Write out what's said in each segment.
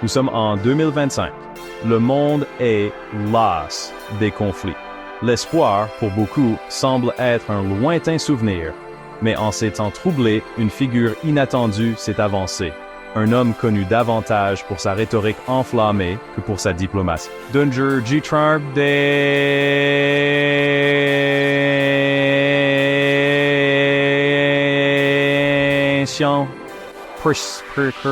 Nous sommes en 2025. Le monde est las des conflits. L'espoir, pour beaucoup, semble être un lointain souvenir. Mais en ces temps troublés, une figure inattendue s'est avancée. Un homme connu davantage pour sa rhétorique enflammée que pour sa diplomatie. Donald J. Trump président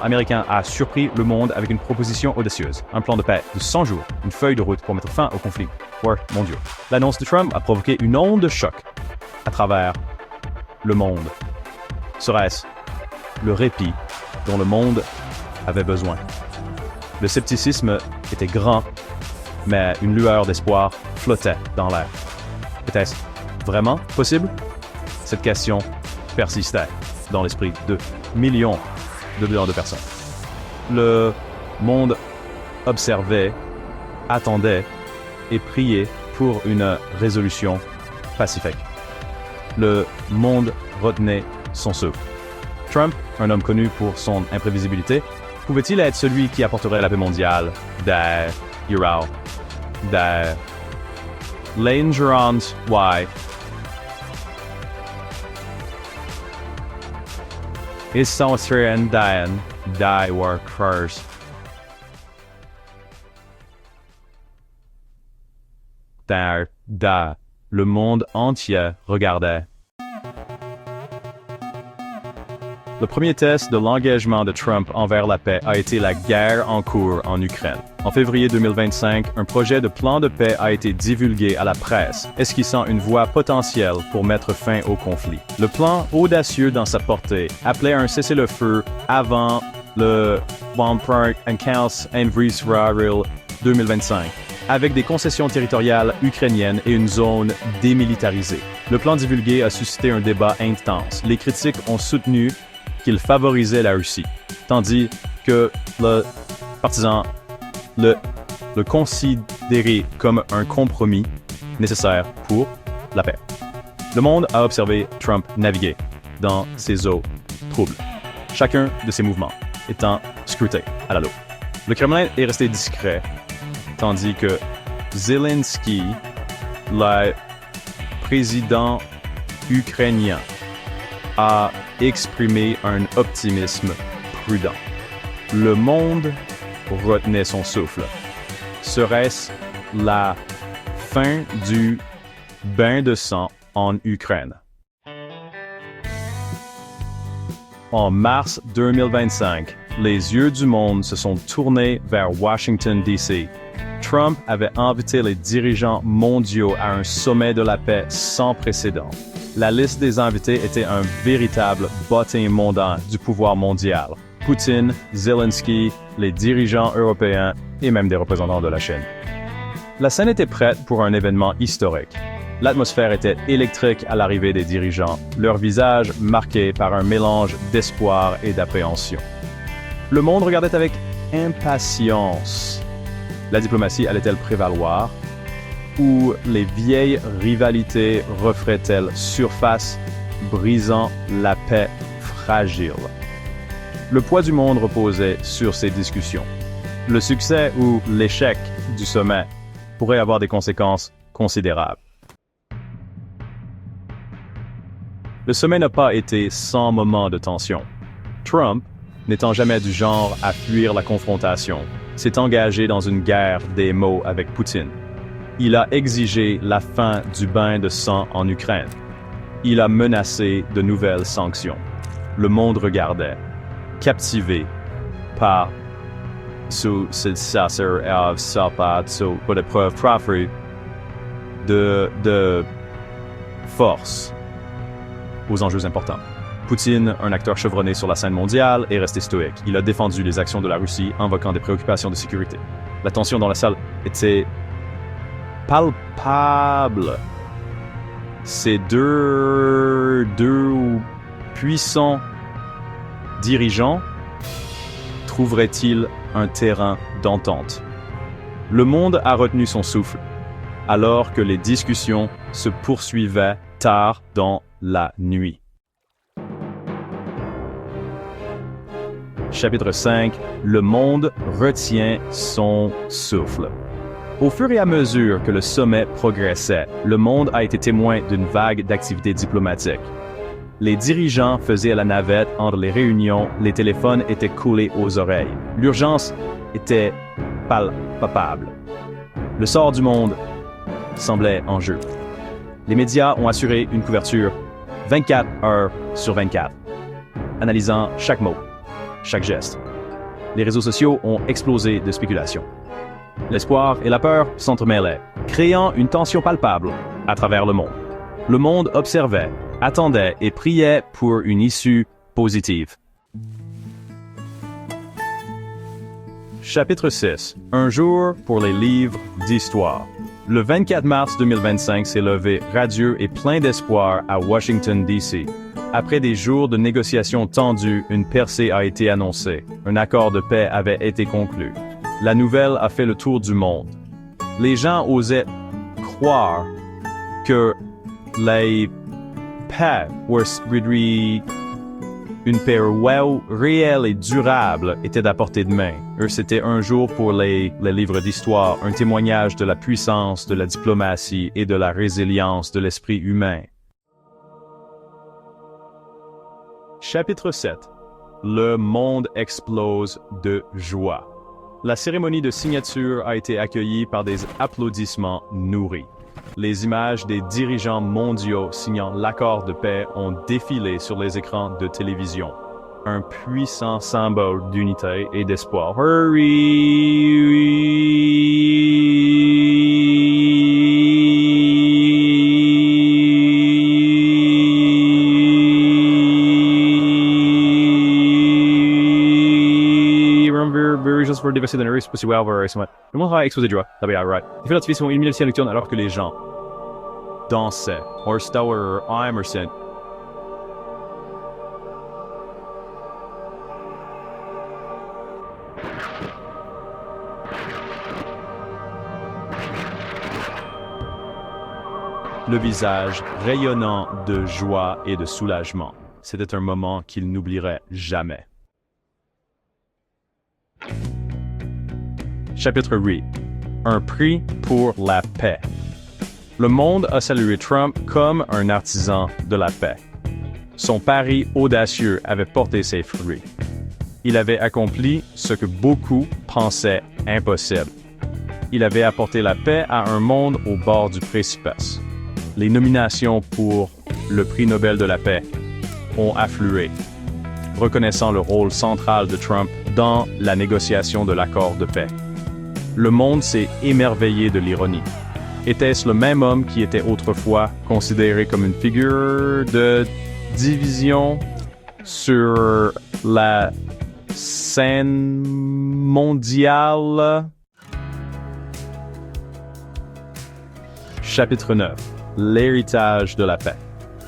américain a surpris le monde avec une proposition audacieuse, un plan de paix de 100 jours, une feuille de route pour mettre fin aux conflits mondiaux. L'annonce de Trump a provoqué une onde de choc à travers le monde. Serait-ce le répit dont le monde avait besoin? Le scepticisme était grand, mais une lueur d'espoir flottait dans l'air. Était-ce vraiment possible? Cette question persistait dans l'esprit de millions de personnes. Le monde observait, attendait et priait pour une résolution pacifique. Le monde retenait son souffle. Trump, un homme connu pour son imprévisibilité, pouvait-il être celui qui apporterait la paix mondiale des Ural, des Langerant Y, is Australian Diane Die Workers. Le monde entier regardait. Le premier test de l'engagement de Trump envers la paix a été la guerre en cours en Ukraine. En février 2025, un projet de plan de paix a été divulgué à la presse, esquissant une voie potentielle pour mettre fin au conflit. Le plan, audacieux dans sa portée, appelait un cessez-le-feu avant le 15 avril 2025, avec des concessions territoriales ukrainiennes et une zone démilitarisée. Le plan divulgué a suscité un débat intense. Les critiques ont soutenu qu'il favorisait la Russie, tandis que le partisan le considérait comme un compromis nécessaire pour la paix. Le monde a observé Trump naviguer dans ces eaux troubles, chacun de ses mouvements étant scruté à la loupe. Le Kremlin est resté discret, tandis que Zelensky, le président ukrainien, a exprimé un optimisme prudent. Le monde retenait son souffle. Serait-ce la fin du bain de sang en Ukraine? En mars 2025, les yeux du monde se sont tournés vers Washington, D.C. Trump avait invité les dirigeants mondiaux à un sommet de la paix sans précédent. La liste des invités était un véritable bottin mondain du pouvoir mondial. Poutine, Zelensky, les dirigeants européens et même des représentants de la Chine. La scène était prête pour un événement historique. L'atmosphère était électrique à l'arrivée des dirigeants, leurs visages marqués par un mélange d'espoir et d'appréhension. Le monde regardait avec impatience. La diplomatie allait-elle prévaloir? Ou les vieilles rivalités referaient-elles surface, brisant la paix fragile? Le poids du monde reposait sur ces discussions. Le succès ou l'échec du sommet pourrait avoir des conséquences considérables. Le sommet n'a pas été sans moment de tension. Trump, n'étant jamais du genre à fuir la confrontation, s'est engagé dans une guerre des mots avec Poutine. Il a exigé la fin du bain de sang en Ukraine. Il a menacé de nouvelles sanctions. Le monde regardait, captivé par preuve de force aux enjeux importants. Poutine, un acteur chevronné sur la scène mondiale, est resté stoïque. Il a défendu les actions de la Russie, invoquant des préoccupations de sécurité. La tension dans la salle était palpable. Ces deux puissants dirigeants trouveraient-ils un terrain d'entente? Le monde a retenu son souffle, alors que les discussions se poursuivaient tard dans la nuit. Chapitre 5. Le monde retient son souffle. Au fur et à mesure que le sommet progressait, le monde a été témoin d'une vague d'activités diplomatiques. Les dirigeants faisaient la navette entre les réunions, les téléphones étaient coulés aux oreilles. L'urgence était palpable. Le sort du monde semblait en jeu. Les médias ont assuré une couverture 24 heures sur 24, analysant chaque mot, chaque geste. Les réseaux sociaux ont explosé de spéculations. L'espoir et la peur s'entremêlaient, créant une tension palpable à travers le monde. Le monde observait, attendait et priait pour une issue positive. Chapitre 6. Un jour pour les livres d'histoire. Le 24 mars 2025 s'est levé radieux et plein d'espoir à Washington, D.C. Après des jours de négociations tendues, une percée a été annoncée. Un accord de paix avait été conclu. La nouvelle a fait le tour du monde. Les gens osaient croire que la paix, une paix réelle et durable, était à portée de main. C'était un jour pour les livres d'histoire, un témoignage de la puissance de la diplomatie et de la résilience de l'esprit humain. Chapitre 7. Le monde explose de joie. La cérémonie de signature a été accueillie par des applaudissements nourris. Les images des dirigeants mondiaux signant l'accord de paix ont défilé sur les écrans de télévision. Un puissant symbole d'unité et d'espoir. Juste pour déverser de nourriture possible. Le monde a exposé de joie. Les feux d'artifice ont illuminé le ciel nocturne alors que les gens dansaient. Horstauer Emerson. Le visage rayonnant de joie et de soulagement. C'était un moment qu'il n'oublierait jamais. Chapitre 8. Un prix pour la paix. Le monde a salué Trump comme un artisan de la paix. Son pari audacieux avait porté ses fruits. Il avait accompli ce que beaucoup pensaient impossible. Il avait apporté la paix à un monde au bord du précipice. Les nominations pour le prix Nobel de la paix ont afflué, reconnaissant le rôle central de Trump dans la négociation de l'accord de paix. Le monde s'est émerveillé de l'ironie. Était-ce le même homme qui était autrefois considéré comme une figure de division sur la scène mondiale? Chapitre 9. L'héritage de la paix.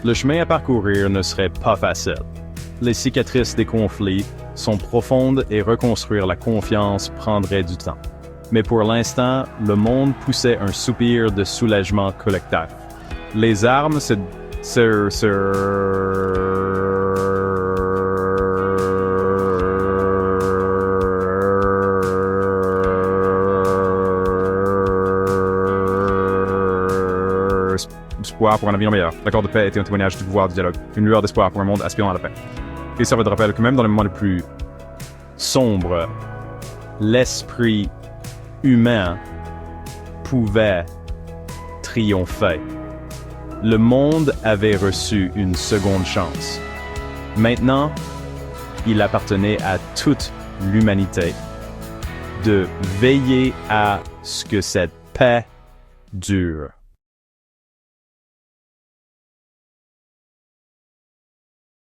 Le chemin à parcourir ne serait pas facile. Les cicatrices des conflits sont profondes et reconstruire la confiance prendrait du temps. Mais pour l'instant, le monde poussait un soupir de soulagement collectif. Les armes se espoir pour un avenir meilleur. L'accord de paix était un témoignage du pouvoir du dialogue, une lueur d'espoir pour un monde aspirant à la paix. Et ça de rappel que même dans les moments les plus sombres, l'esprit humain pouvait triompher. Le monde avait reçu une seconde chance. Maintenant, il appartenait à toute l'humanité de veiller à ce que cette paix dure.